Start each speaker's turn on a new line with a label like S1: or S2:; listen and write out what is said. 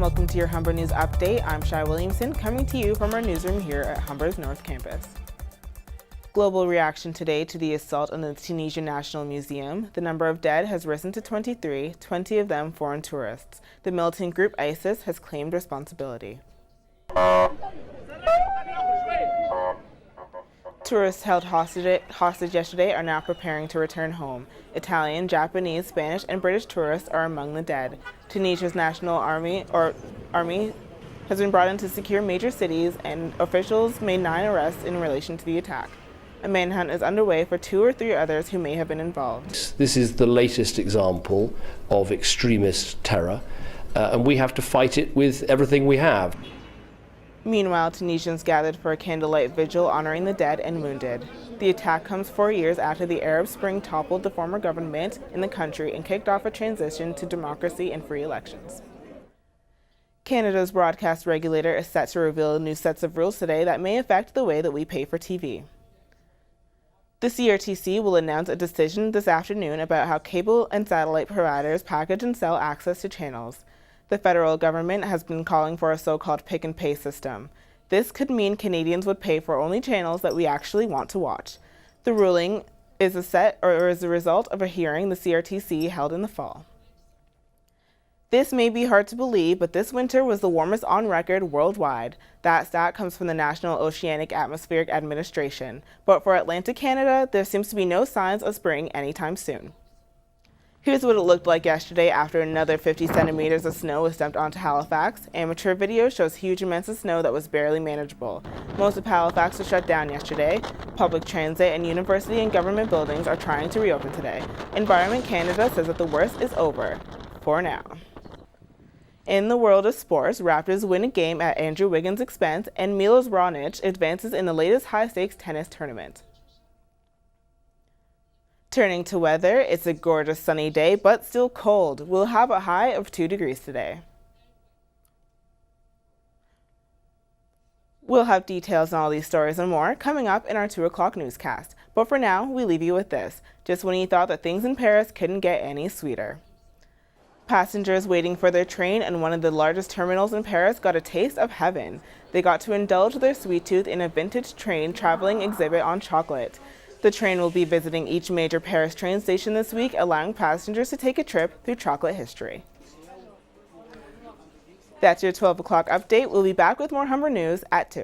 S1: welcome to your Humber News Update. I'm Shai Williamson, coming to you from our newsroom here at Humber's North Campus. Global reaction today to the assault on the Tunisian National Museum. The number of dead has risen to 23, 20 of them foreign tourists. The militant group ISIS has claimed responsibility. Tourists held hostage yesterday are now preparing to return home. Italian, Japanese, Spanish, and British tourists are among the dead. Tunisia's national army has been brought in to secure major cities, and officials made 9 arrests in relation to the attack. A manhunt is underway for 2 or 3 others who may have been involved.
S2: This is the latest example of extremist terror, and we have to fight it with everything we have.
S1: Meanwhile, Tunisians gathered for a candlelight vigil honoring the dead and wounded. The attack comes 4 years after the Arab Spring toppled the former government in the country and kicked off a transition to democracy and free elections. Canada's broadcast regulator is set to reveal new sets of rules today that may affect the way that we pay for TV. The CRTC will announce a decision this afternoon about how cable and satellite providers package and sell access to channels. The federal government has been calling for a so-called pick-and-pay system. This could mean Canadians would pay for only channels that we actually want to watch. The ruling is a result of a hearing the CRTC held in the fall. This may be hard to believe, but this winter was the warmest on record worldwide. That stat comes from the National Oceanic Atmospheric Administration. But for Atlantic Canada, there seems to be no signs of spring anytime soon. Here's what it looked like yesterday after another 50 centimeters of snow was dumped onto Halifax. Amateur video shows huge amounts of snow that was barely manageable. Most of Halifax was shut down yesterday. Public transit and university and government buildings are trying to reopen today. Environment Canada says that the worst is over, for now. In the world of sports, Raptors win a game at Andrew Wiggins' expense, and Milos Raonic advances in the latest high-stakes tennis tournament. Turning to weather, it's a gorgeous sunny day, but still cold. We'll have a high of 2 degrees today. We'll have details on all these stories and more coming up in our 2 o'clock newscast. But for now, we leave you with this, just when you thought that things in Paris couldn't get any sweeter. Passengers waiting for their train in one of the largest terminals in Paris got a taste of heaven. They got to indulge their sweet tooth in a vintage train traveling exhibit on chocolate. The train will be visiting each major Paris train station this week, allowing passengers to take a trip through chocolate history. That's your 12 o'clock update. We'll be back with more Humber News at 2.